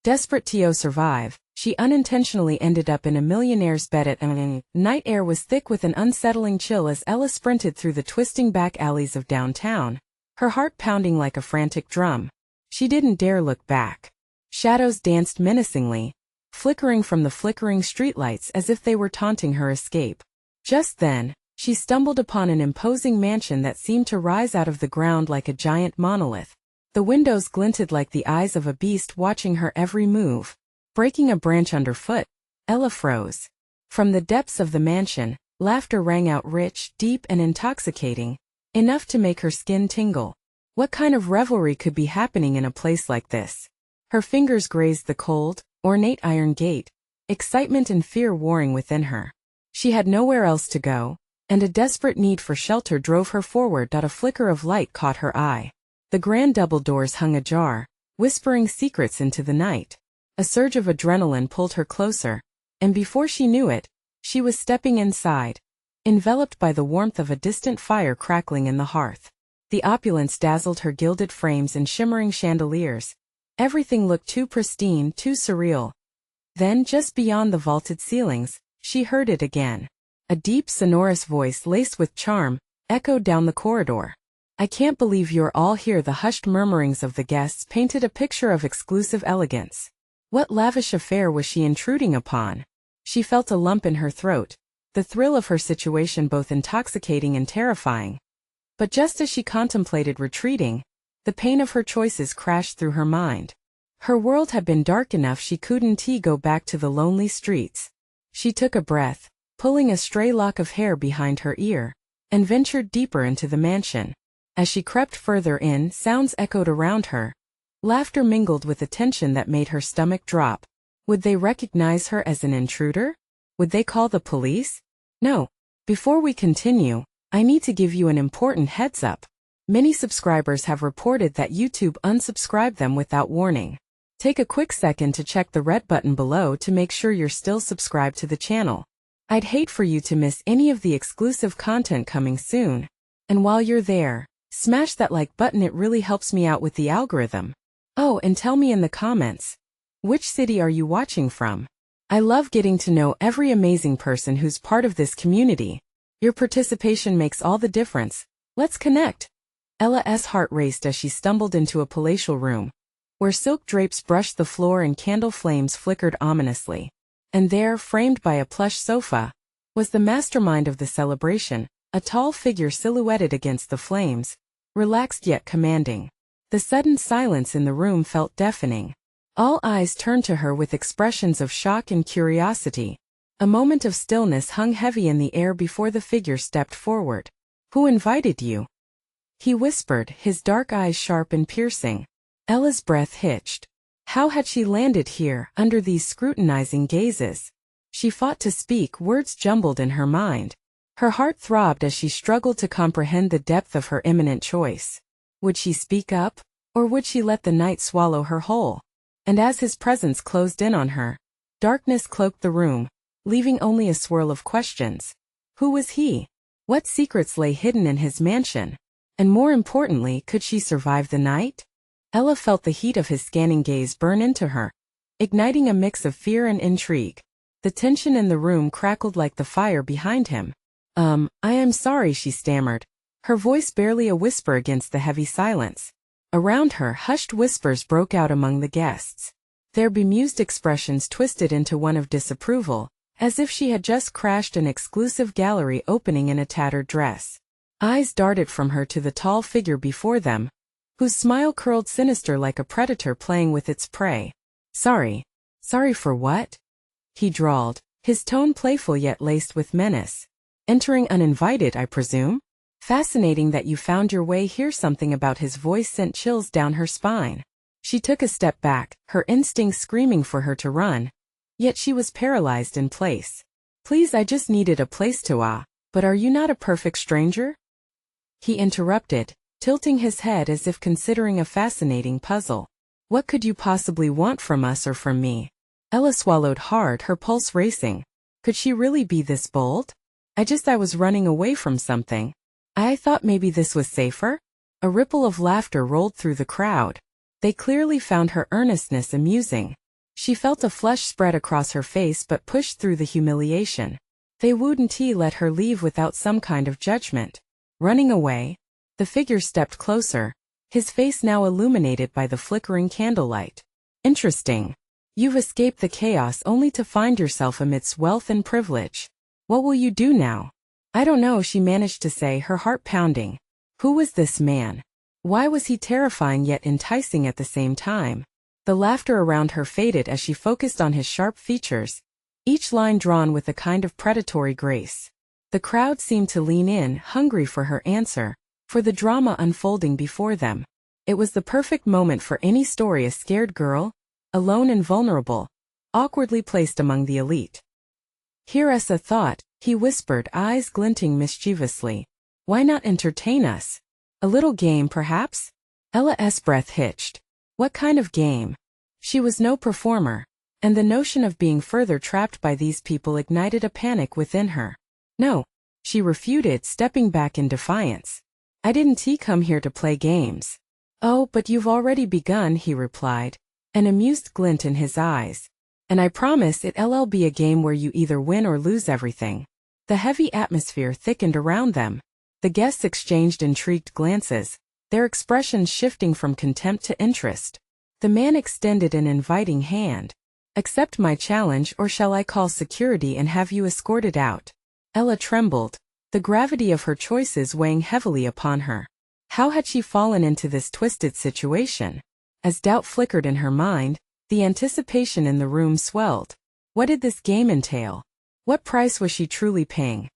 Desperate to survive, she unintentionally ended up in a millionaire's bed at night. Air was thick with an unsettling chill as Ella sprinted through the twisting back alleys of downtown, her heart pounding like a frantic drum. She didn't dare look back. Shadows danced menacingly, flickering from the flickering streetlights as if they were taunting her escape. Just then, she stumbled upon an imposing mansion that seemed to rise out of the ground like a giant monolith. The windows glinted like the eyes of a beast watching her every move. Breaking a branch underfoot, Ella froze. From the depths of the mansion, laughter rang out rich, deep, and intoxicating, enough to make her skin tingle. What kind of revelry could be happening in a place like this? Her fingers grazed the cold, ornate iron gate, excitement and fear warring within her. She had nowhere else to go, and a desperate need for shelter drove her forward. A flicker of light caught her eye. The grand double doors hung ajar, whispering secrets into the night. A surge of adrenaline pulled her closer, and before she knew it, she was stepping inside, enveloped by the warmth of a distant fire crackling in the hearth. The opulence dazzled her gilded frames and shimmering chandeliers. Everything looked too pristine, too surreal. Then, just beyond the vaulted ceilings, she heard it again. A deep, sonorous voice laced with charm echoed down the corridor. "I can't believe you're all here." The hushed murmurings of the guests painted a picture of exclusive elegance. What lavish affair was she intruding upon? She felt a lump in her throat, the thrill of her situation both intoxicating and terrifying. But just as she contemplated retreating, the pain of her choices crashed through her mind. Her world had been dark enough she couldn't go back to the lonely streets. She took a breath, pulling a stray lock of hair behind her ear, and ventured deeper into the mansion. As she crept further in, sounds echoed around her. Laughter mingled with a tension that made her stomach drop. Would they recognize her as an intruder? Would they call the police? No. Before we continue, I need to give you an important heads up. Many subscribers have reported that YouTube unsubscribed them without warning. Take a quick second to check the red button below to make sure you're still subscribed to the channel. I'd hate for you to miss any of the exclusive content coming soon. And while you're there, smash that like button, it really helps me out with the algorithm. Oh, and tell me in the comments, which city are you watching from? I love getting to know every amazing person who's part of this community. Your participation makes all the difference. Let's connect. Ella's heart raced as she stumbled into a palatial room, where silk drapes brushed the floor and candle flames flickered ominously. And there, framed by a plush sofa, was the mastermind of the celebration, a tall figure silhouetted against the flames, relaxed yet commanding. The sudden silence in the room felt deafening. All eyes turned to her with expressions of shock and curiosity. A moment of stillness hung heavy in the air before the figure stepped forward. "Who invited you?" he whispered, his dark eyes sharp and piercing. Ella's breath hitched. How had she landed here, under these scrutinizing gazes? She fought to speak, words jumbled in her mind. Her heart throbbed as she struggled to comprehend the depth of her imminent choice. Would she speak up, or would she let the night swallow her whole? And as his presence closed in on her, darkness cloaked the room, leaving only a swirl of questions. Who was he? What secrets lay hidden in his mansion? And more importantly, could she survive the night? Ella felt the heat of his scanning gaze burn into her, igniting a mix of fear and intrigue. The tension in the room crackled like the fire behind him. I am sorry," she stammered, her voice barely a whisper against the heavy silence. Around her, hushed whispers broke out among the guests. Their bemused expressions twisted into one of disapproval, as if she had just crashed an exclusive gallery opening in a tattered dress. Eyes darted from her to the tall figure before them, whose smile curled sinister like a predator playing with its prey. Sorry. Sorry for what?" he drawled, his tone playful yet laced with menace. "Entering uninvited, I presume? Fascinating that you found your way here." Something about his voice sent chills down her spine. She took a step back, her instincts screaming for her to run. Yet she was paralyzed in place. "Please, I just needed a place to but are you not a perfect stranger?" he interrupted, tilting his head as if considering a fascinating puzzle. "What could you possibly want from us or from me?" Ella swallowed hard, her pulse racing. Could she really be this bold? I was running away from something. I thought maybe this was safer." A ripple of laughter rolled through the crowd. They clearly found her earnestness amusing. She felt a flush spread across her face but pushed through the humiliation. They wouldn't let her leave without some kind of judgment. Running away, the figure stepped closer, his face now illuminated by the flickering candlelight. Interesting. You've escaped the chaos only to find yourself amidst wealth and privilege. What will you do now? I don't know, she managed to say, her heart pounding. Who was this man? Why was he terrifying yet enticing at the same time? The laughter around her faded as she focused on his sharp features, each line drawn with a kind of predatory grace. The crowd seemed to lean in, hungry for her answer, for the drama unfolding before them. It was the perfect moment for any story, a scared girl, alone and vulnerable, awkwardly placed among the elite. Hear us a thought, he whispered, eyes glinting mischievously. Why not entertain us? A little game, perhaps? Ella's breath hitched. What kind of game? She was no performer, and the notion of being further trapped by these people ignited a panic within her. No, she refuted, stepping back in defiance. I didn't come here to play games. Oh, but you've already begun, he replied, an amused glint in his eyes. And I promise it'll be a game where you either win or lose everything. The heavy atmosphere thickened around them. The guests exchanged intrigued glances, their expressions shifting from contempt to interest. The man extended an inviting hand. Accept my challenge, or shall I call security and have you escorted out? Ella trembled, the gravity of her choices weighing heavily upon her. How had she fallen into this twisted situation? As doubt flickered in her mind, the anticipation in the room swelled. What did this game entail? What price was she truly paying?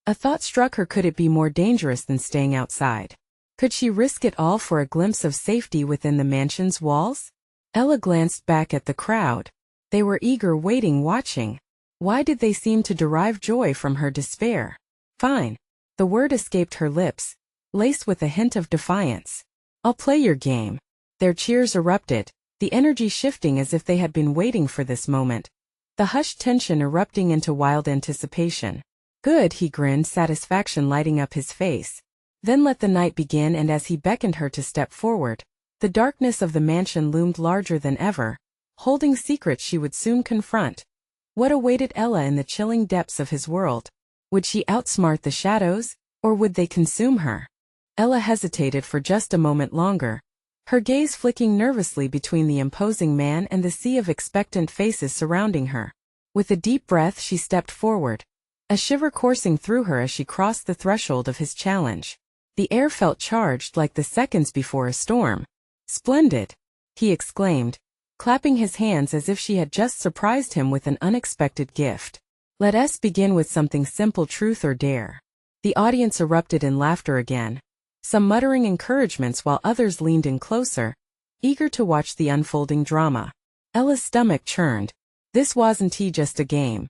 A thought struck her. Could it be more dangerous than staying outside? Could she risk it all for a glimpse of safety within the mansion's walls? Ella glanced back at the crowd. They were eager, waiting, watching. Why did they seem to derive joy from her despair? Fine. The word escaped her lips, laced with a hint of defiance. I'll play your game. Their cheers erupted, the energy shifting as if they had been waiting for this moment, the hushed tension erupting into wild anticipation. Good, he grinned, satisfaction lighting up his face. Then let the night begin, and as he beckoned her to step forward, the darkness of the mansion loomed larger than ever, holding secrets she would soon confront. What awaited Ella in the chilling depths of his world? Would she outsmart the shadows, or would they consume her? Ella hesitated for just a moment longer, her gaze flicking nervously between the imposing man and the sea of expectant faces surrounding her. With a deep breath she stepped forward, a shiver coursing through her as she crossed the threshold of his challenge. The air felt charged like the seconds before a storm. Splendid! He exclaimed, clapping his hands as if she had just surprised him with an unexpected gift. Let us begin with something simple, truth or dare. The audience erupted in laughter again, some muttering encouragements while others leaned in closer, eager to watch the unfolding drama. Ella's stomach churned. This wasn't just a game.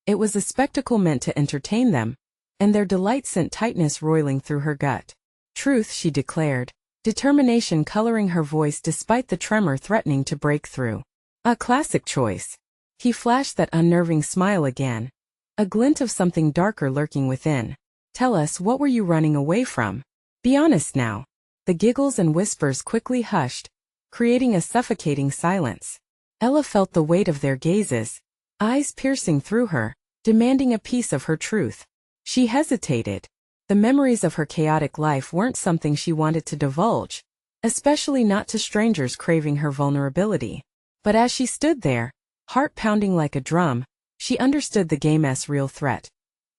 It was a spectacle meant to entertain them, and their delight sent tightness roiling through her gut. Truth, she declared, determination coloring her voice despite the tremor threatening to break through. A classic choice. He flashed that unnerving smile again, a glint of something darker lurking within. Tell us, what were you running away from? Be honest now. The giggles and whispers quickly hushed, creating a suffocating silence. Ella felt the weight of their gazes, eyes piercing through her, demanding a piece of her truth. She hesitated. The memories of her chaotic life weren't something she wanted to divulge, especially not to strangers craving her vulnerability. But as she stood there, heart pounding like a drum, she understood the game's real threat.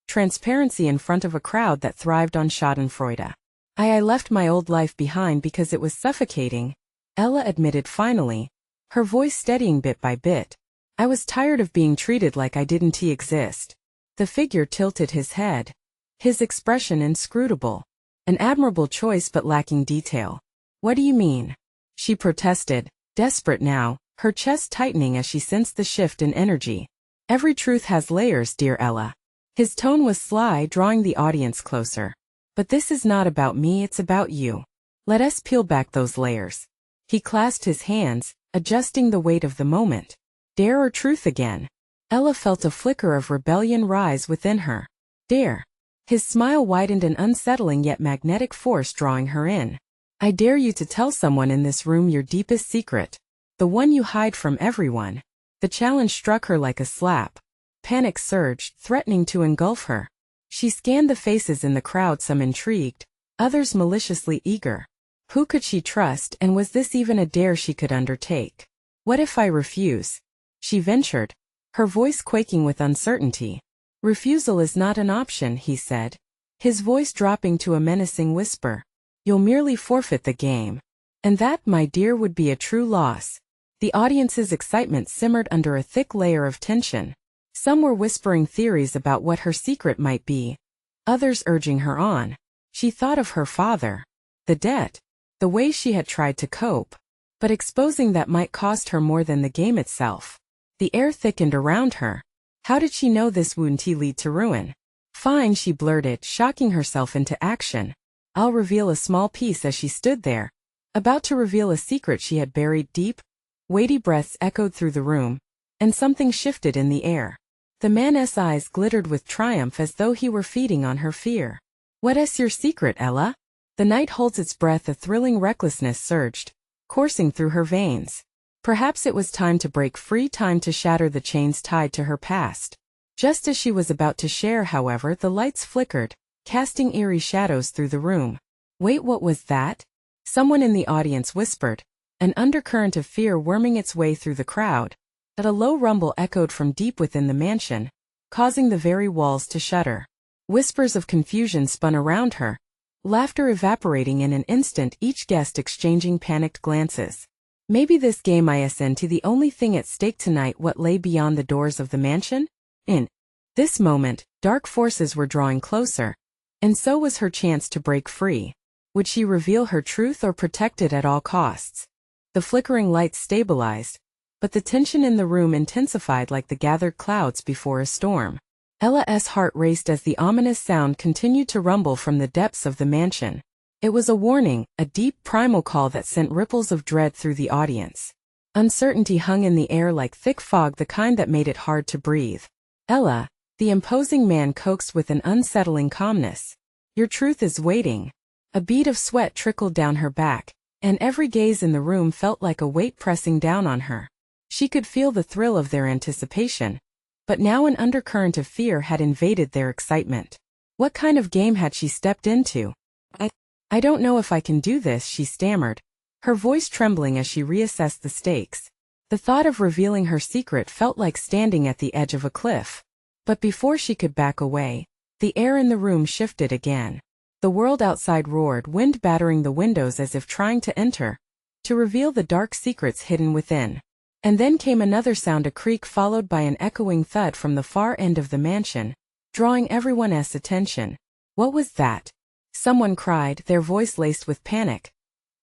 Transparency in front of a crowd that thrived on schadenfreude. I left my old life behind because it was suffocating, Ella admitted finally, her voice steadying bit by bit. I was tired of being treated like I didn't exist. The figure tilted his head, his expression inscrutable. An admirable choice but lacking detail. What do you mean? She protested, desperate now, her chest tightening as she sensed the shift in energy. Every truth has layers, dear Ella. His tone was sly, drawing the audience closer. But this is not about me, it's about you. Let us peel back those layers. He clasped his hands, adjusting the weight of the moment. Dare or truth again? Ella felt a flicker of rebellion rise within her. Dare. His smile widened, an unsettling yet magnetic force drawing her in. I dare you to tell someone in this room your deepest secret. The one you hide from everyone. The challenge struck her like a slap. Panic surged, threatening to engulf her. She scanned the faces in the crowd, some intrigued, others maliciously eager. Who could she trust, and was this even a dare she could undertake? What if I refuse? She ventured, her voice quaking with uncertainty. Refusal is not an option, he said, his voice dropping to a menacing whisper. You'll merely forfeit the game. And that, my dear, would be a true loss. The audience's excitement simmered under a thick layer of tension. Some were whispering theories about what her secret might be, others urging her on. She thought of her father, the debt, the way she had tried to cope, but exposing that might cost her more than the game itself. The air thickened around her. How did she know this wouldn't lead to ruin? Fine, she blurted, shocking herself into action. I'll reveal a small piece. As she stood there, about to reveal a secret she had buried deep. Weighty breaths echoed through the room, and something shifted in the air. The man's eyes glittered with triumph as though he were feeding on her fear. What's your secret, Ella? The night holds its breath. A thrilling recklessness surged, coursing through her veins. Perhaps it was time to break free, time to shatter the chains tied to her past. Just as she was about to share, however, the lights flickered, casting eerie shadows through the room. Wait, what was that? Someone in the audience whispered, an undercurrent of fear worming its way through the crowd. But a low rumble echoed from deep within the mansion, causing the very walls to shudder. Whispers of confusion spun around her, laughter evaporating in an instant, each guest exchanging panicked glances. Maybe this game isn't the only thing at stake tonight. What lay beyond the doors of the mansion? In this moment, dark forces were drawing closer, and so was her chance to break free. Would she reveal her truth or protect it at all costs? The flickering lights stabilized, but the tension in the room intensified like the gathered clouds before a storm. Ella's heart raced as the ominous sound continued to rumble from the depths of the mansion. It was a warning, a deep primal call that sent ripples of dread through the audience. Uncertainty hung in the air like thick fog, the kind that made it hard to breathe. Ella, the imposing man coaxed with an unsettling calmness. Your truth is waiting. A bead of sweat trickled down her back, and every gaze in the room felt like a weight pressing down on her. She could feel the thrill of their anticipation, but now an undercurrent of fear had invaded their excitement. What kind of game had she stepped into? I don't know if I can do this, she stammered, her voice trembling as she reassessed the stakes. The thought of revealing her secret felt like standing at the edge of a cliff. But before she could back away, the air in the room shifted again. The world outside roared, wind battering the windows as if trying to enter, to reveal the dark secrets hidden within. And then came another sound, a creak followed by an echoing thud from the far end of the mansion, drawing everyone's attention. What was that? Someone cried, their voice laced with panic.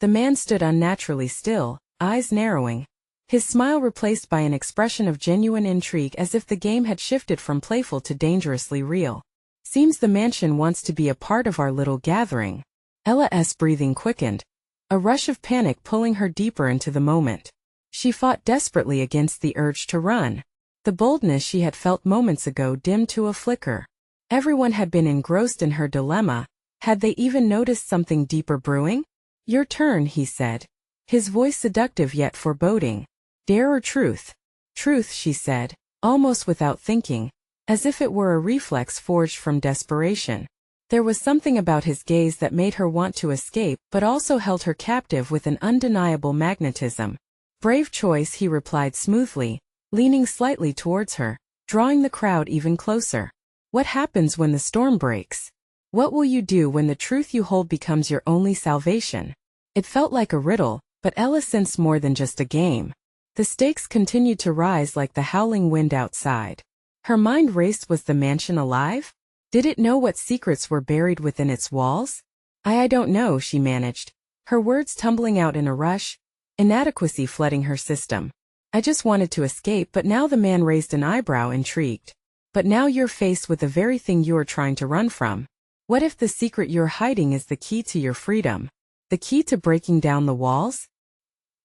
The man stood unnaturally still, eyes narrowing, his smile replaced by an expression of genuine intrigue, as if the game had shifted from playful to dangerously real. Seems the mansion wants to be a part of our little gathering. Ella's breathing quickened, a rush of panic pulling her deeper into the moment. She fought desperately against the urge to run. The boldness she had felt moments ago dimmed to a flicker. Everyone had been engrossed in her dilemma. Had they even noticed something deeper brewing? Your turn, he said, his voice seductive yet foreboding. Dare or truth? Truth, she said, almost without thinking, as if it were a reflex forged from desperation. There was something about his gaze that made her want to escape but also held her captive with an undeniable magnetism. Brave choice, he replied smoothly, leaning slightly towards her, drawing the crowd even closer. What happens when the storm breaks? What will you do when the truth you hold becomes your only salvation? It felt like a riddle, but Ella sensed more than just a game. The stakes continued to rise like the howling wind outside. Her mind raced. Was the mansion alive? Did it know what secrets were buried within its walls? I don't know, she managed, her words tumbling out in a rush, inadequacy flooding her system. I just wanted to escape. But now the man raised an eyebrow, intrigued. But now you're faced with the very thing you're trying to run from. What if the secret you're hiding is the key to your freedom? The key to breaking down the walls?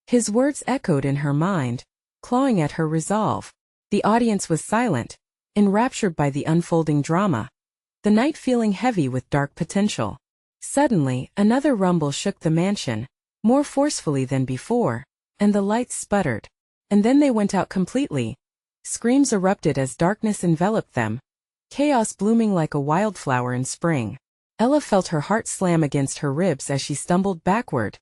His words echoed in her mind, clawing at her resolve. The audience was silent, enraptured by the unfolding drama, the night feeling heavy with dark potential. Suddenly, another rumble shook the mansion, more forcefully than before, and the lights sputtered. And then they went out completely, Screams erupted as darkness enveloped them, chaos blooming like a wildflower in spring. Ella felt her heart slam against her ribs as she stumbled backward,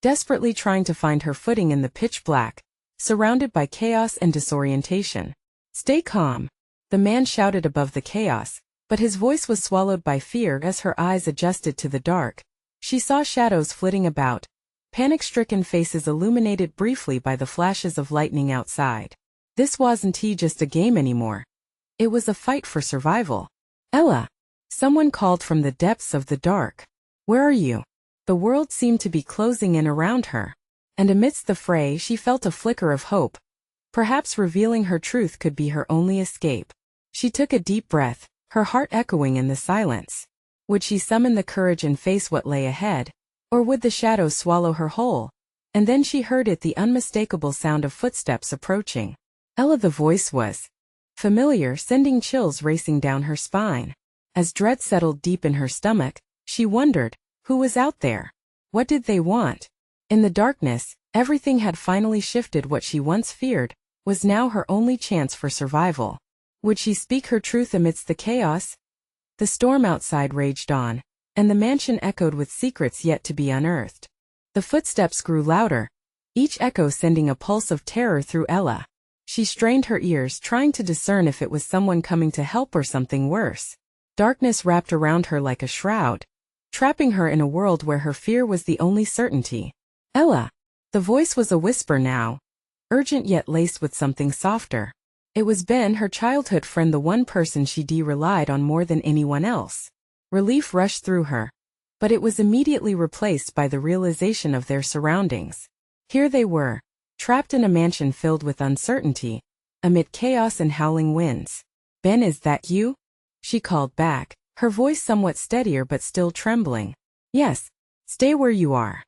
desperately trying to find her footing in the pitch black, surrounded by chaos and disorientation. "Stay calm," the man shouted above the chaos, but his voice was swallowed by fear as her eyes adjusted to the dark. She saw shadows flitting about, panic-stricken faces illuminated briefly by the flashes of lightning outside. This wasn't just a game anymore. It was a fight for survival. "Ella!" Someone called from the depths of the dark. "Where are you?" The world seemed to be closing in around her, and amidst the fray she felt a flicker of hope. Perhaps revealing her truth could be her only escape. She took a deep breath, her heart echoing in the silence. Would she summon the courage and face what lay ahead, or would the shadows swallow her whole? And then she heard it, the unmistakable sound of footsteps approaching. Ella, the voice was familiar, sending chills racing down her spine. As dread settled deep in her stomach, she wondered, who was out there? What did they want? In the darkness, everything had finally shifted. What she once feared was now her only chance for survival. Would she speak her truth amidst the chaos? The storm outside raged on, and the mansion echoed with secrets yet to be unearthed. The footsteps grew louder, each echo sending a pulse of terror through Ella. She strained her ears, trying to discern if it was someone coming to help or something worse. Darkness wrapped around her like a shroud, trapping her in a world where her fear was the only certainty. "Ella!" The voice was a whisper now, urgent yet laced with something softer. It was Ben, her childhood friend, the one person she relied on more than anyone else. Relief rushed through her, but it was immediately replaced by the realization of their surroundings. Here they were, trapped in a mansion filled with uncertainty, amid chaos and howling winds. "Ben, is that you?" she called back, her voice somewhat steadier but still trembling. "Yes, stay where you are,"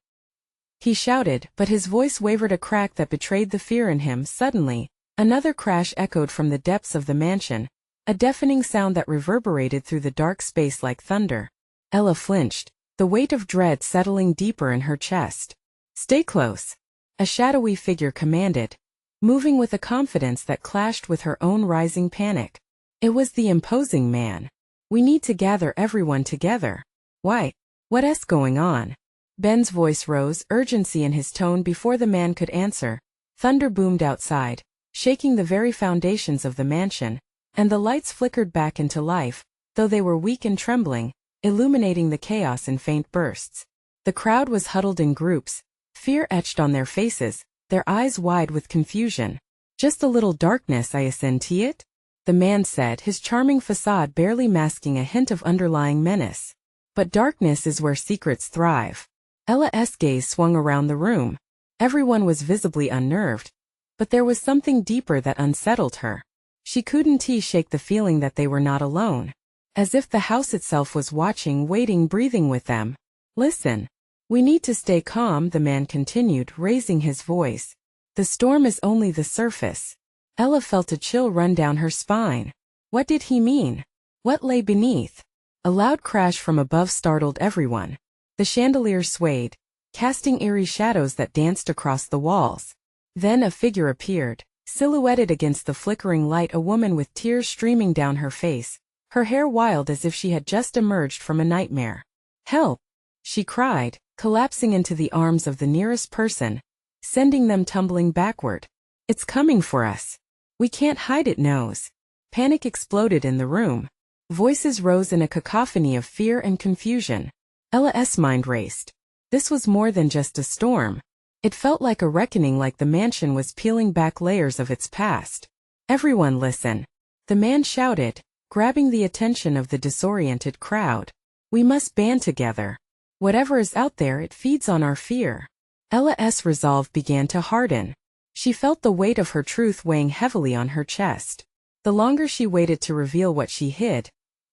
he shouted, but his voice wavered, a crack that betrayed the fear in him. Suddenly, another crash echoed from the depths of the mansion, a deafening sound that reverberated through the dark space like thunder. Ella flinched, the weight of dread settling deeper in her chest. "Stay close," a shadowy figure commanded, moving with a confidence that clashed with her own rising panic. It was the imposing man. "We need to gather everyone together." "Why? What's going on?" Ben's voice rose, urgency in his tone. Before the man could answer, thunder boomed outside, shaking the very foundations of the mansion, and the lights flickered back into life, though they were weak and trembling, illuminating the chaos in faint bursts. The crowd was huddled in groups, fear etched on their faces, their eyes wide with confusion. "Just a little darkness, I assent to it," the man said, his charming facade barely masking a hint of underlying menace. "But darkness is where secrets thrive." Ella's gaze swung around the room. Everyone was visibly unnerved, but there was something deeper that unsettled her. She couldn't shake the feeling that they were not alone, as if the house itself was watching, waiting, breathing with them. "Listen. We need to stay calm," the man continued, raising his voice. "The storm is only the surface." Ella felt a chill run down her spine. What did he mean? What lay beneath? A loud crash from above startled everyone. The chandelier swayed, casting eerie shadows that danced across the walls. Then a figure appeared, silhouetted against the flickering light, a woman with tears streaming down her face, her hair wild as if she had just emerged from a nightmare. "Help!" she cried, collapsing into the arms of the nearest person, sending them tumbling backward. "It's coming for us. We can't hide it, knows." Panic exploded in the room. Voices rose in a cacophony of fear and confusion. Ella's mind raced. This was more than just a storm. It felt like a reckoning, like the mansion was peeling back layers of its past. "Everyone listen," the man shouted, grabbing the attention of the disoriented crowd. "We must band together. Whatever is out there, it feeds on our fear." Ella's resolve began to harden. She felt the weight of her truth weighing heavily on her chest. The longer she waited to reveal what she hid,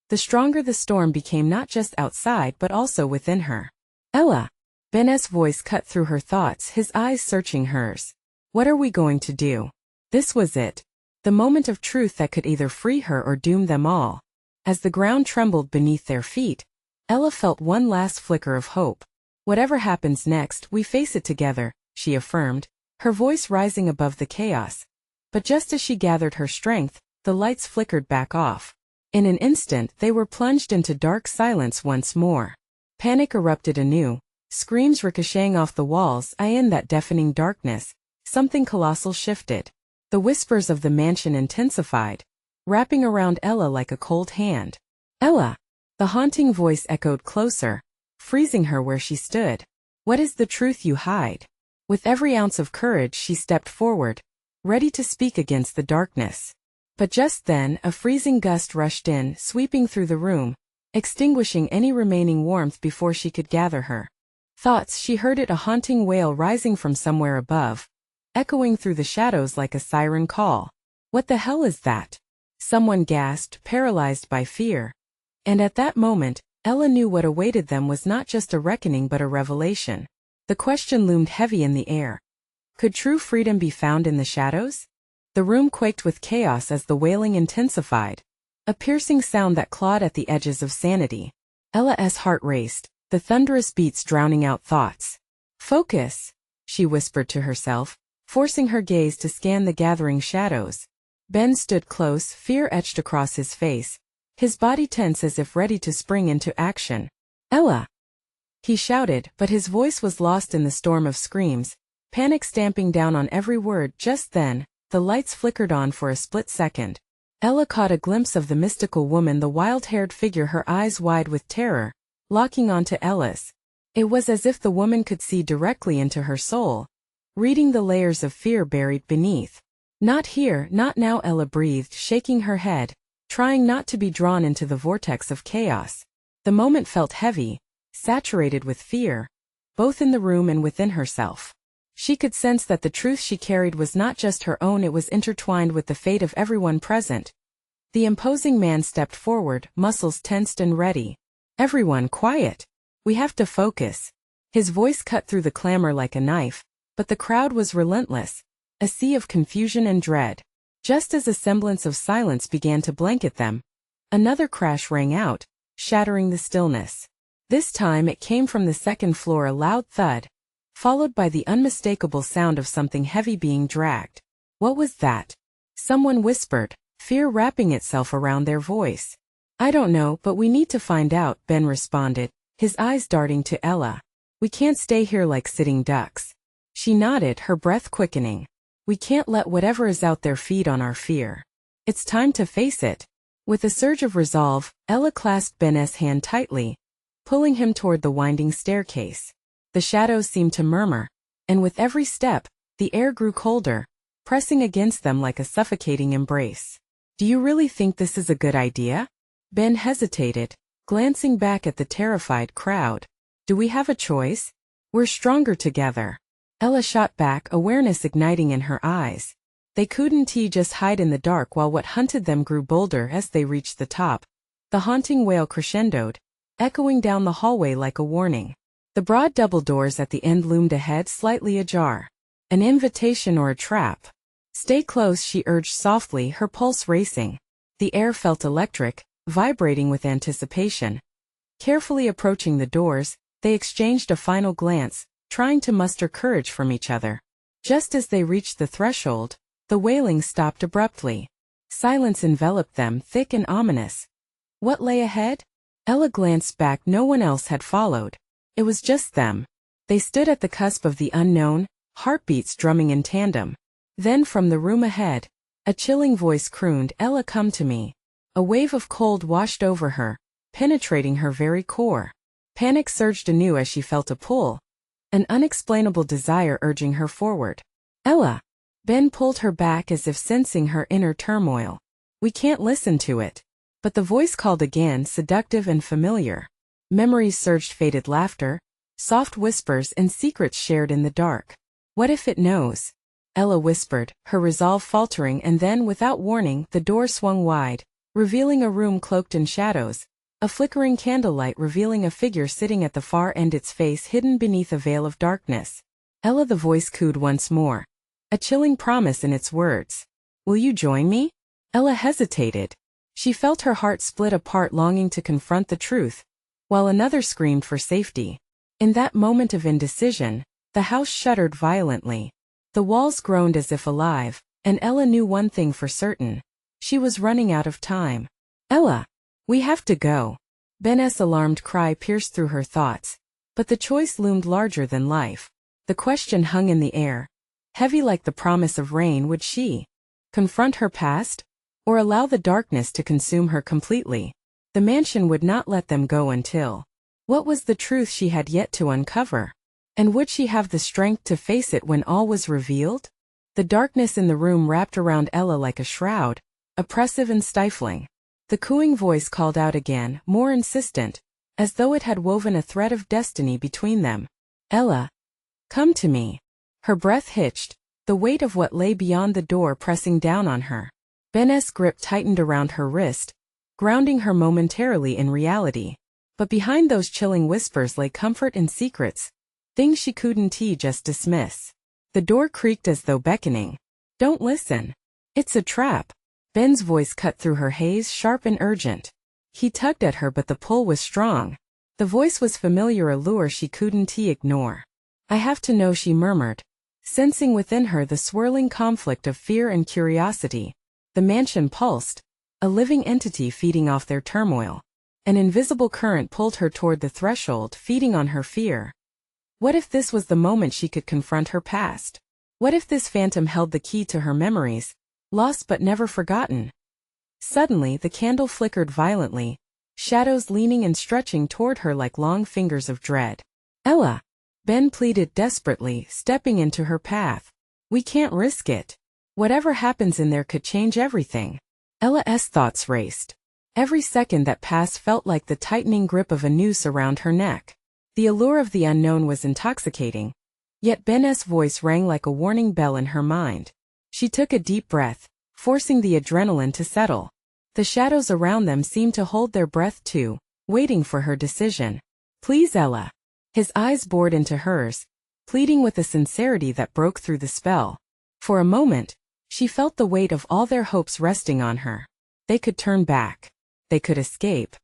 the stronger the storm became, not just outside but also within her. "Ella!" Ben's voice cut through her thoughts, his eyes searching hers. "What are we going to do?" This was it. The moment of truth that could either free her or doom them all. As the ground trembled beneath their feet, Ella felt one last flicker of hope. "Whatever happens next, we face it together," she affirmed, her voice rising above the chaos. But just as she gathered her strength, the lights flickered back off. In an instant they were plunged into dark silence once more. Panic erupted anew, screams ricocheting off the walls. In that deafening darkness, something colossal shifted. The whispers of the mansion intensified, wrapping around Ella like a cold hand. "Ella!" The haunting voice echoed closer, freezing her where she stood. "What is the truth you hide?" With every ounce of courage she stepped forward, ready to speak against the darkness. But just then a freezing gust rushed in, sweeping through the room, extinguishing any remaining warmth before she could gather her thoughts. She heard it, a haunting wail rising from somewhere above, echoing through the shadows like a siren call. "What the hell is that?" someone gasped, paralyzed by fear. And at that moment, Ella knew what awaited them was not just a reckoning but a revelation. The question loomed heavy in the air. Could true freedom be found in the shadows? The room quaked with chaos as the wailing intensified, a piercing sound that clawed at the edges of sanity. Ella's heart raced, the thunderous beats drowning out thoughts. "Focus," she whispered to herself, forcing her gaze to scan the gathering shadows. Ben stood close, fear etched across his face, his body tense as if ready to spring into action. "Ella!" he shouted, but his voice was lost in the storm of screams, panic stamping down on every word. Just then, the lights flickered on for a split second. Ella caught a glimpse of the mystical woman, the wild-haired figure, her eyes wide with terror, locking onto Ella's. It was as if the woman could see directly into her soul, reading the layers of fear buried beneath. "Not here, not now," Ella breathed, shaking her head, trying not to be drawn into the vortex of chaos. The moment felt heavy, saturated with fear, both in the room and within herself. She could sense that the truth she carried was not just her own, it was intertwined with the fate of everyone present. The imposing man stepped forward, muscles tensed and ready. "Everyone, quiet. We have to focus." His voice cut through the clamor like a knife, but the crowd was relentless, a sea of confusion and dread. Just as a semblance of silence began to blanket them, another crash rang out, shattering the stillness. This time it came from the second floor, a loud thud, followed by the unmistakable sound of something heavy being dragged. "What was that?" someone whispered, fear wrapping itself around their voice. "I don't know, but we need to find out," Ben responded, his eyes darting to Ella. "We can't stay here like sitting ducks." She nodded, her breath quickening. "We can't let whatever is out there feed on our fear. It's time to face it." With a surge of resolve, Ella clasped Ben's hand tightly, pulling him toward the winding staircase. The shadows seemed to murmur, and with every step, the air grew colder, pressing against them like a suffocating embrace. "Do you really think this is a good idea?" Ben hesitated, glancing back at the terrified crowd. "Do we have a choice? We're stronger together." Ella shot back, awareness igniting in her eyes. They couldn't just hide in the dark while what hunted them grew bolder. As they reached the top, the haunting wail crescendoed, echoing down the hallway like a warning. The broad double doors at the end loomed ahead, slightly ajar. An invitation or a trap? "Stay close," she urged softly, her pulse racing. The air felt electric, vibrating with anticipation. Carefully approaching the doors, they exchanged a final glance, trying to muster courage from each other. Just as they reached the threshold, the wailing stopped abruptly. Silence enveloped them, thick and ominous. What lay ahead? Ella glanced back. No one else had followed. It was just them. They stood at the cusp of the unknown, heartbeats drumming in tandem. Then from the room ahead, a chilling voice crooned, "Ella, come to me." A wave of cold washed over her, penetrating her very core. Panic surged anew as she felt a pull, an unexplainable desire urging her forward. "Ella!" Ben pulled her back as if sensing her inner turmoil. "We can't listen to it." But the voice called again, seductive and familiar. Memories surged, faded laughter, soft whispers and secrets shared in the dark. "What if it knows?" Ella whispered, her resolve faltering, and then, without warning, the door swung wide, revealing a room cloaked in shadows, a flickering candlelight revealing a figure sitting at the far end, its face hidden beneath a veil of darkness. "Ella," the voice cooed once more, a chilling promise in its words. "Will you join me?" Ella hesitated. She felt her heart split apart, longing to confront the truth, while another screamed for safety. In that moment of indecision, the house shuddered violently. The walls groaned as if alive, And Ella knew one thing for certain. She was running out of time. Ella! We have to go. Ben's alarmed cry pierced through her thoughts. But the choice loomed larger than life. The question hung in the air. Heavy like the promise of rain, would she confront her past? Or allow the darkness to consume her completely? The mansion would not let them go until. What was the truth she had yet to uncover? And would she have the strength to face it when all was revealed? The darkness in the room wrapped around Ella like a shroud, oppressive and stifling. The cooing voice called out again, more insistent, as though it had woven a thread of destiny between them. Ella! Come to me. Her breath hitched, the weight of what lay beyond the door pressing down on her. Ben's grip tightened around her wrist, grounding her momentarily in reality. But behind those chilling whispers lay comfort and secrets, things she couldn't just dismiss. The door creaked as though beckoning. Don't listen. It's a trap. Ben's voice cut through her haze, sharp and urgent. He tugged at her, but the pull was strong. The voice was familiar, a lure she couldn't ignore. I have to know, she murmured, sensing within her the swirling conflict of fear and curiosity. The mansion pulsed, a living entity feeding off their turmoil. An invisible current pulled her toward the threshold, feeding on her fear. What if this was the moment she could confront her past? What if this phantom held the key to her memories, lost but never forgotten? Suddenly the candle flickered violently, shadows leaning and stretching toward her like long fingers of dread. Ella! Ben pleaded desperately, stepping into her path. We can't risk it. Whatever happens in there could change everything. Ella's thoughts raced. Every second that passed felt like the tightening grip of a noose around her neck. The allure of the unknown was intoxicating. Yet Ben's voice rang like a warning bell in her mind. She took a deep breath, forcing the adrenaline to settle. The shadows around them seemed to hold their breath too, waiting for her decision. Please, Ella. His eyes bored into hers, pleading with a sincerity that broke through the spell. For a moment, she felt the weight of all their hopes resting on her. They could turn back. They could escape.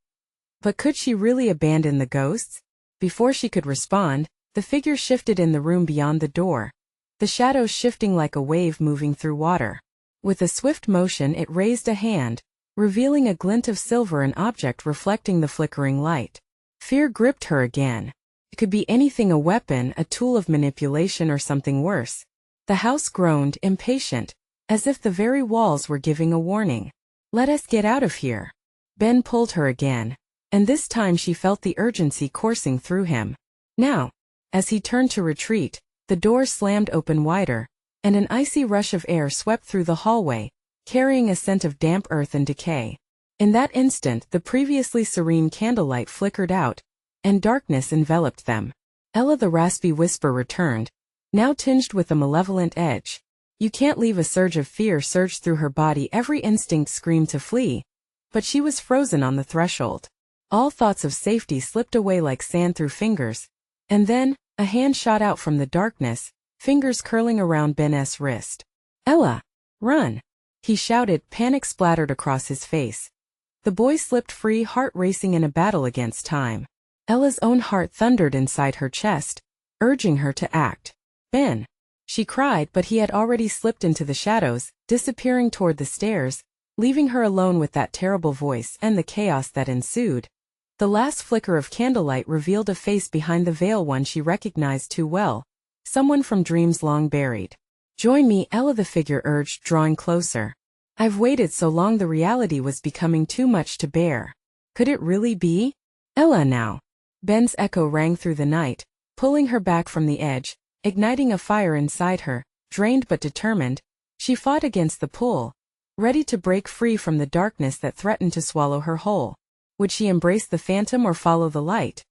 But could she really abandon the ghosts? Before she could respond, the figure shifted in the room beyond the door, the shadows shifting like a wave moving through water. With a swift motion it raised a hand, revealing a glint of silver, an object reflecting the flickering light. Fear gripped her again. It could be anything, a weapon, a tool of manipulation, or something worse. The house groaned, impatient, as if the very walls were giving a warning. Let us get out of here. Ben pulled her again, and this time she felt the urgency coursing through him. Now, as he turned to retreat, the door slammed open wider, and an icy rush of air swept through the hallway, carrying a scent of damp earth and decay. In that instant, the previously serene candlelight flickered out, and darkness enveloped them. Ella, the raspy whisper returned, now tinged with a malevolent edge. You can't leave. A surge of fear surged through her body, every instinct screamed to flee. But she was frozen on the threshold. All thoughts of safety slipped away like sand through fingers. And then, a hand shot out from the darkness, fingers curling around Ben's wrist. Ella! Run! He shouted, panic splattered across his face. The boy slipped free, heart racing in a battle against time. Ella's own heart thundered inside her chest, urging her to act. Ben! She cried, but he had already slipped into the shadows, disappearing toward the stairs, leaving her alone with that terrible voice and the chaos that ensued. The last flicker of candlelight revealed a face behind the veil, one she recognized too well, someone from dreams long buried. Join me, Ella, the figure urged, drawing closer. I've waited so long, the reality was becoming too much to bear. Could it really be? Ella now. Ben's echo rang through the night, pulling her back from the edge, igniting a fire inside her. Drained but determined, she fought against the pull, ready to break free from the darkness that threatened to swallow her whole. Would she embrace the phantom or follow the light?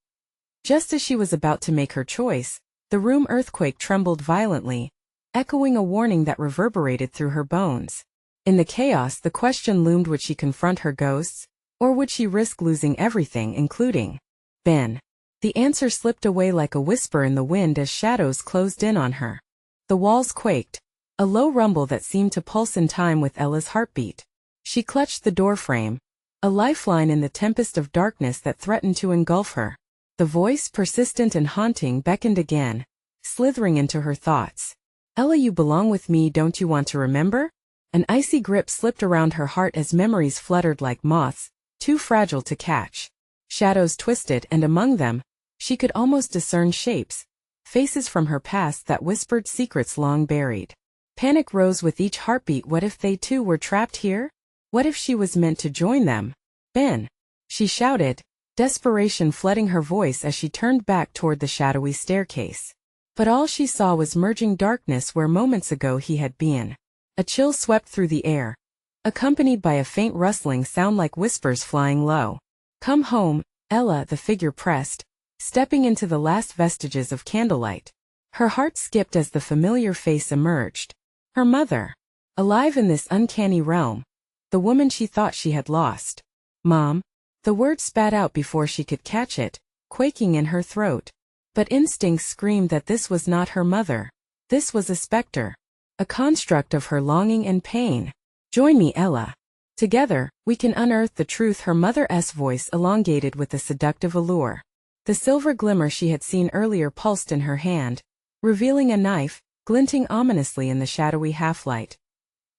Just as she was about to make her choice, the room earthquake trembled violently, echoing a warning that reverberated through her bones. In the chaos, the question loomed: would she confront her ghosts, or would she risk losing everything, including Ben? The answer slipped away like a whisper in the wind as shadows closed in on her. The walls quaked, a low rumble that seemed to pulse in time with Ella's heartbeat. She clutched the doorframe, a lifeline in the tempest of darkness that threatened to engulf her. The voice, persistent and haunting, beckoned again, slithering into her thoughts. Ella, you belong with me, don't you want to remember? An icy grip slipped around her heart as memories fluttered like moths, too fragile to catch. Shadows twisted, and among them, she could almost discern shapes, faces from her past that whispered secrets long buried. Panic rose with each heartbeat. What if they too were trapped here? What if she was meant to join them? Ben! She shouted, desperation flooding her voice as she turned back toward the shadowy staircase. But all she saw was merging darkness where moments ago he had been. A chill swept through the air, accompanied by a faint rustling sound like whispers flying low. Come home, Ella, the figure pressed, stepping into the last vestiges of candlelight. Her heart skipped as the familiar face emerged. Her mother. Alive in this uncanny realm. The woman she thought she had lost. Mom. The word spat out before she could catch it, quaking in her throat. But instincts screamed that this was not her mother. This was a specter. A construct of her longing and pain. Join me, Ella. Together, we can unearth the truth. Her mother's voice elongated with a seductive allure. The silver glimmer she had seen earlier pulsed in her hand, revealing a knife, glinting ominously in the shadowy half-light.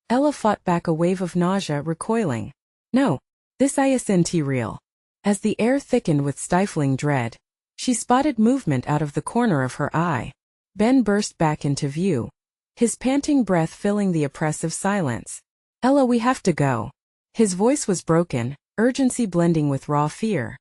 Ella fought back a wave of nausea, recoiling. No, this isn't real. As the air thickened with stifling dread, she spotted movement out of the corner of her eye. Ben burst back into view, his panting breath filling the oppressive silence. Ella, we have to go. His voice was broken, urgency blending with raw fear.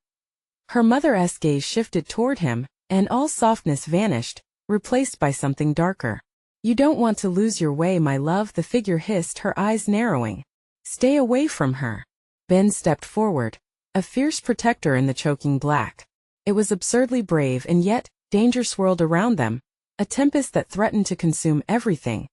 Her mother's gaze shifted toward him, and all softness vanished, replaced by something darker. You don't want to lose your way, my love, the figure hissed, her eyes narrowing. Stay away from her. Ben stepped forward, a fierce protector in the choking black. It was absurdly brave, and yet, danger swirled around them, a tempest that threatened to consume everything.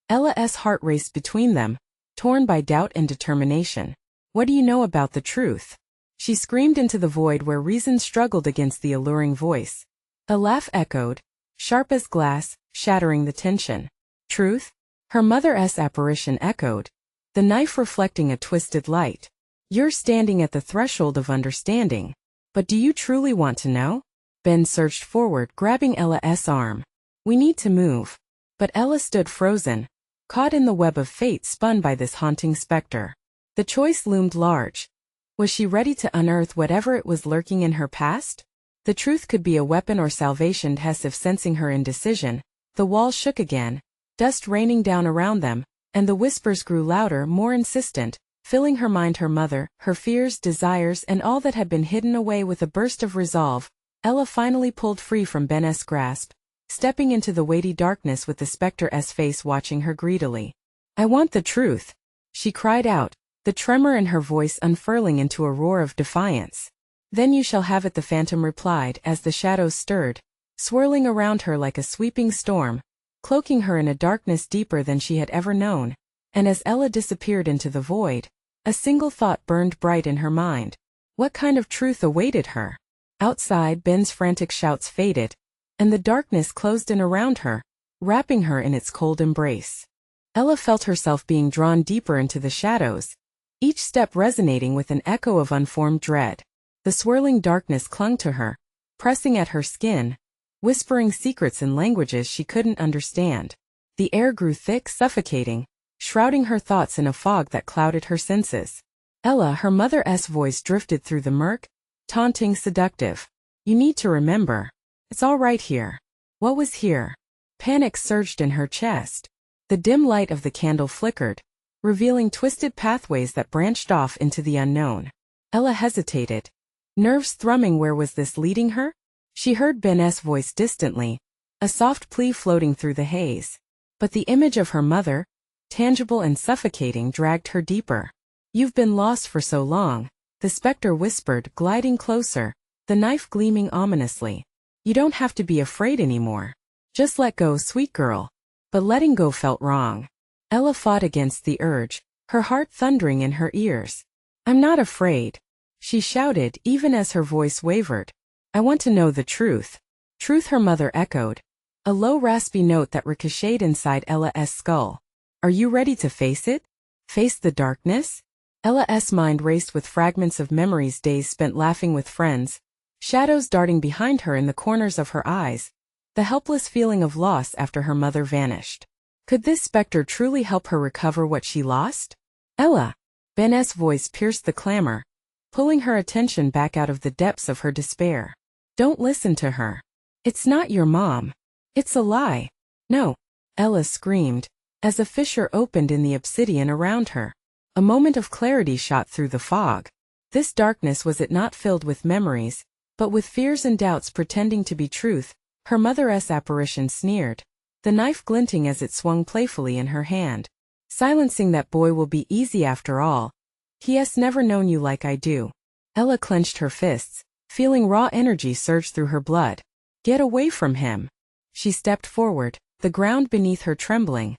Ella's heart raced between them, torn by doubt and determination. What do you know about the truth? She screamed into the void where reason struggled against the alluring voice. A laugh echoed, sharp as glass, shattering the tension. Truth? Her mother's apparition echoed, the knife reflecting a twisted light. You're standing at the threshold of understanding. But do you truly want to know? Ben surged forward, grabbing Ella's arm. We need to move. But Ella stood frozen, caught in the web of fate spun by this haunting specter. The choice loomed large. Was she ready to unearth whatever it was lurking in her past? The truth could be a weapon or salvation. As if sensing her indecision, the walls shook again, dust raining down around them, and the whispers grew louder, more insistent, filling her mind, her mother, her fears, desires, and all that had been hidden away. With a burst of resolve, Ella finally pulled free from Ben's grasp, stepping into the weighty darkness with the specter's face watching her greedily. I want the truth, she cried out, the tremor in her voice unfurling into a roar of defiance. Then you shall have it, the phantom replied as the shadows stirred, swirling around her like a sweeping storm, cloaking her in a darkness deeper than she had ever known. And as Ella disappeared into the void, a single thought burned bright in her mind. What kind of truth awaited her? Outside, Ben's frantic shouts faded, and the darkness closed in around her, wrapping her in its cold embrace. Ella felt herself being drawn deeper into the shadows, each step resonating with an echo of unformed dread. The swirling darkness clung to her, pressing at her skin, whispering secrets in languages she couldn't understand. The air grew thick, suffocating, shrouding her thoughts in a fog that clouded her senses. Ella, her mother's voice drifted through the murk, taunting, seductive. You need to remember. It's all right here. What was here? Panic surged in her chest. The dim light of the candle flickered, revealing twisted pathways that branched off into the unknown. Ella hesitated, nerves thrumming. Where was this leading her? She heard Ben's voice distantly, a soft plea floating through the haze. But the image of her mother, tangible and suffocating, dragged her deeper. You've been lost for so long, the specter whispered, gliding closer, the knife gleaming ominously. You don't have to be afraid anymore. Just let go, sweet girl. But letting go felt wrong. Ella fought against the urge, her heart thundering in her ears. I'm not afraid, she shouted, even as her voice wavered. I want to know the truth. Truth, her mother echoed, a low raspy note that ricocheted inside Ella's skull. Are you ready to face it? Face the darkness? Ella's mind raced with fragments of memories, days spent laughing with friends, shadows darting behind her in the corners of her eyes, the helpless feeling of loss after her mother vanished. Could this specter truly help her recover what she lost? Ella! Ben's voice pierced the clamor, pulling her attention back out of the depths of her despair. Don't listen to her. It's not your mom. It's a lie. No, Ella screamed, as a fissure opened in the obsidian around her. A moment of clarity shot through the fog. This darkness was it not filled with memories, but with fears and doubts pretending to be truth. Her mother's apparition sneered, the knife glinting as it swung playfully in her hand. Silencing that boy will be easy after all. He has never known you like I do. Ella clenched her fists, feeling raw energy surge through her blood. Get away from him. She stepped forward, the ground beneath her trembling.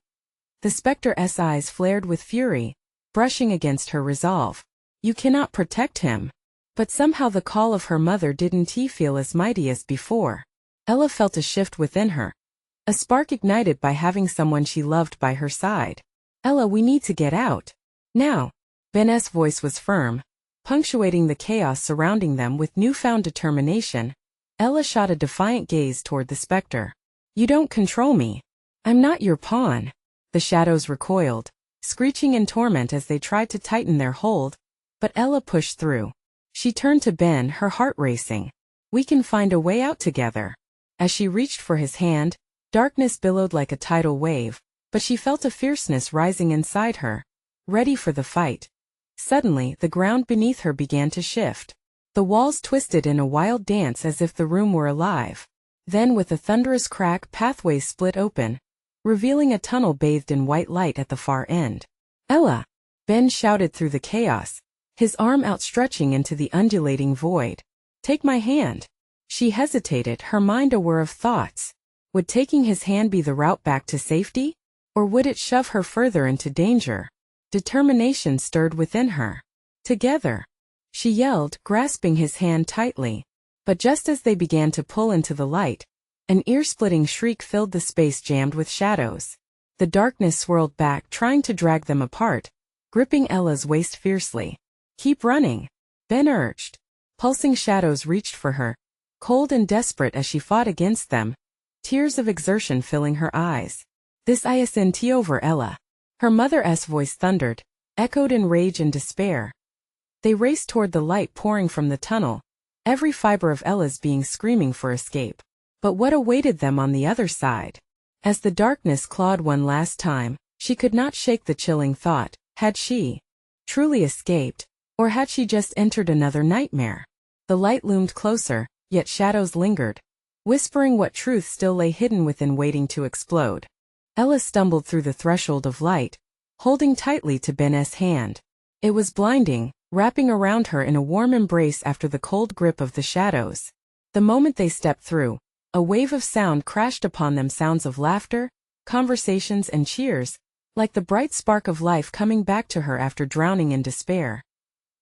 The specter's eyes flared with fury, brushing against her resolve. You cannot protect him. But somehow the call of her mother didn't feel as mighty as before. Ella felt a shift within her. A spark ignited by having someone she loved by her side. Ella, we need to get out. Now. Ben's voice was firm, punctuating the chaos surrounding them with newfound determination. Ella shot a defiant gaze toward the specter. You don't control me. I'm not your pawn. The shadows recoiled, screeching in torment as they tried to tighten their hold, but Ella pushed through. She turned to Ben, her heart racing. We can find a way out together. As she reached for his hand, darkness billowed like a tidal wave, but she felt a fierceness rising inside her, ready for the fight. Suddenly, the ground beneath her began to shift. The walls twisted in a wild dance as if the room were alive. Then with a thunderous crack, pathways split open, revealing a tunnel bathed in white light at the far end. Ella! Ben shouted through the chaos, his arm outstretching into the undulating void. Take my hand. She hesitated, her mind a whir of thoughts. Would taking his hand be the route back to safety? Or would it shove her further into danger? Determination stirred within her. Together! She yelled, grasping his hand tightly. But just as they began to pull into the light, an ear-splitting shriek filled the space jammed with shadows. The darkness swirled back, trying to drag them apart, gripping Ella's waist fiercely. Keep running, Ben urged. Pulsing shadows reached for her, cold and desperate as she fought against them, tears of exertion filling her eyes. This isn't over, Ella. Her mother's voice thundered, echoed in rage and despair. They raced toward the light pouring from the tunnel, every fiber of Ella's being screaming for escape. But what awaited them on the other side? As the darkness clawed one last time, she could not shake the chilling thought, had she truly escaped, or had she just entered another nightmare? The light loomed closer, yet shadows lingered, whispering what truth still lay hidden within, waiting to explode. Ella stumbled through the threshold of light, holding tightly to Ben's hand. It was blinding, wrapping around her in a warm embrace after the cold grip of the shadows. The moment they stepped through, a wave of sound crashed upon them, sounds of laughter, conversations and cheers, like the bright spark of life coming back to her after drowning in despair.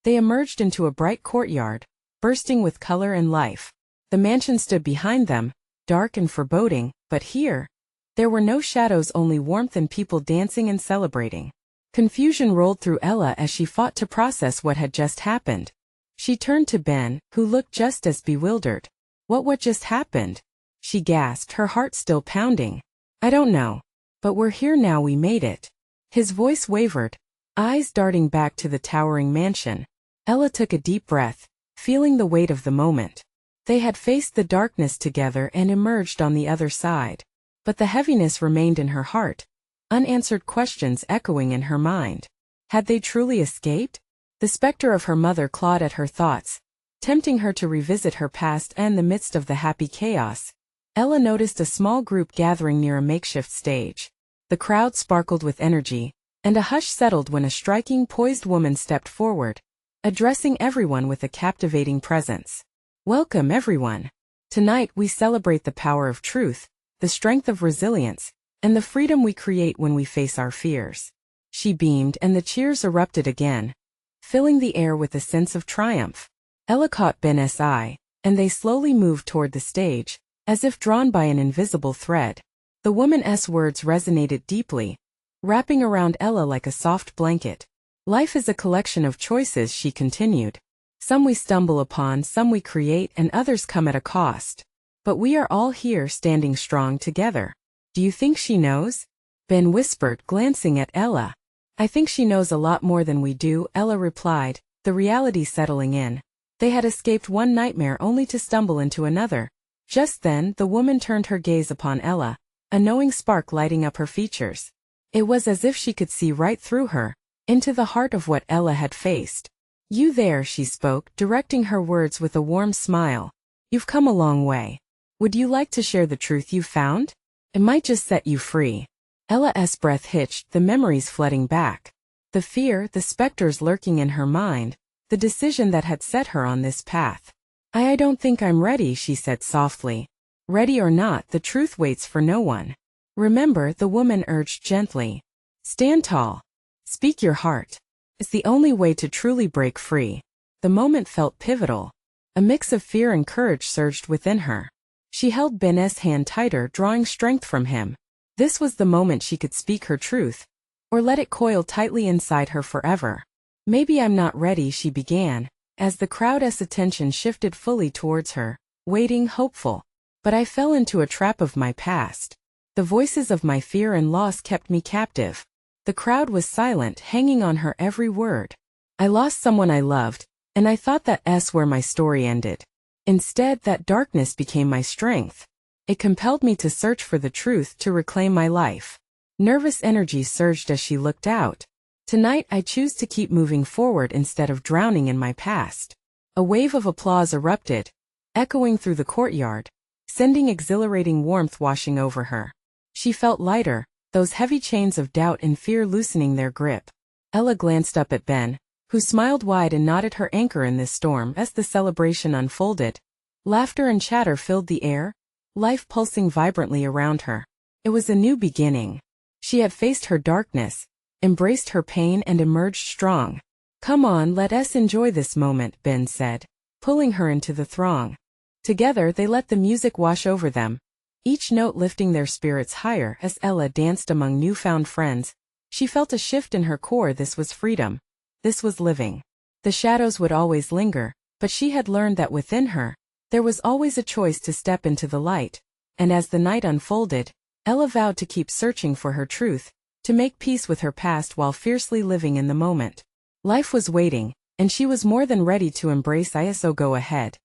They emerged into a bright courtyard, bursting with color and life. The mansion stood behind them, dark and foreboding, but here, there were no shadows, only warmth and people dancing and celebrating. Confusion rolled through Ella as she fought to process what had just happened. She turned to Ben, who looked just as bewildered. What just happened? She gasped, her heart still pounding. I don't know. But we're here now, we made it. His voice wavered, eyes darting back to the towering mansion. Ella took a deep breath, feeling the weight of the moment. They had faced the darkness together and emerged on the other side. But the heaviness remained in her heart, unanswered questions echoing in her mind. Had they truly escaped? The specter of her mother clawed at her thoughts, tempting her to revisit her past. And in the midst of the happy chaos, Ella noticed a small group gathering near a makeshift stage. The crowd sparkled with energy, and a hush settled when a striking, poised woman stepped forward, addressing everyone with a captivating presence. Welcome, everyone. Tonight we celebrate the power of truth, the strength of resilience, and the freedom we create when we face our fears. She beamed, and the cheers erupted again, filling the air with a sense of triumph. Ella caught Ben's eye, and they slowly moved toward the stage, as if drawn by an invisible thread. The woman's words resonated deeply, wrapping around Ella like a soft blanket. Life is a collection of choices, she continued. Some we stumble upon, some we create, and others come at a cost. But we are all here, standing strong together. Do you think she knows? Ben whispered, glancing at Ella. I think she knows a lot more than we do, Ella replied, the reality settling in. They had escaped one nightmare only to stumble into another. Just then, the woman turned her gaze upon Ella, a knowing spark lighting up her features. It was as if she could see right through her, into the heart of what Ella had faced. You there, she spoke, directing her words with a warm smile. You've come a long way. Would you like to share the truth you've found? It might just set you free. Ella's breath hitched, the memories flooding back. The fear, the specters lurking in her mind, the decision that had set her on this path. I don't think I'm ready, she said softly. Ready or not, the truth waits for no one. Remember, the woman urged gently. Stand tall. Speak your heart. It's the only way to truly break free. The moment felt pivotal. A mix of fear and courage surged within her. She held Ben's hand tighter, drawing strength from him. This was the moment she could speak her truth, or let it coil tightly inside her forever. Maybe I'm not ready, she began, as the crowd's attention shifted fully towards her, waiting, hopeful. But I fell into a trap of my past. The voices of my fear and loss kept me captive. The crowd was silent, hanging on her every word. I lost someone I loved, and I thought that's where my story ended. Instead, that darkness became my strength. It compelled me to search for the truth, to reclaim my life. Nervous energy surged as she looked out. Tonight I choose to keep moving forward instead of drowning in my past. A wave of applause erupted, echoing through the courtyard, sending exhilarating warmth washing over her. She felt lighter, those heavy chains of doubt and fear loosening their grip. Ella glanced up at Ben, who smiled wide and nodded, her anchor in this storm. As the celebration unfolded, laughter and chatter filled the air, life pulsing vibrantly around her. It was a new beginning. She had faced her darkness, embraced her pain, and emerged strong. Come on, let us enjoy this moment, Ben said, pulling her into the throng. Together they let the music wash over them, each note lifting their spirits higher. As Ella danced among newfound friends, she felt a shift in her core. This was freedom. This was living. The shadows would always linger, but she had learned that within her, there was always a choice to step into the light. And as the night unfolded, Ella vowed to keep searching for her truth, to make peace with her past while fiercely living in the moment. Life was waiting, and she was more than ready to embrace it. So go ahead.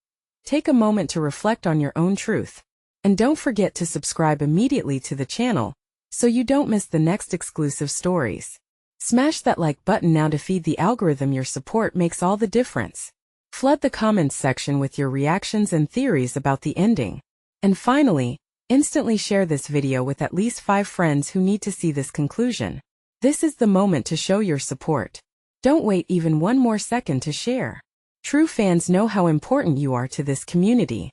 Take a moment to reflect on your own truth. And don't forget to subscribe immediately to the channel, so you don't miss the next exclusive stories. Smash that like button now to feed the algorithm. Your support makes all the difference. Flood the comments section with your reactions and theories about the ending. And finally, instantly share this video with at least 5 friends who need to see this conclusion. This is the moment to show your support. Don't wait even one more second to share. True fans know how important you are to this community.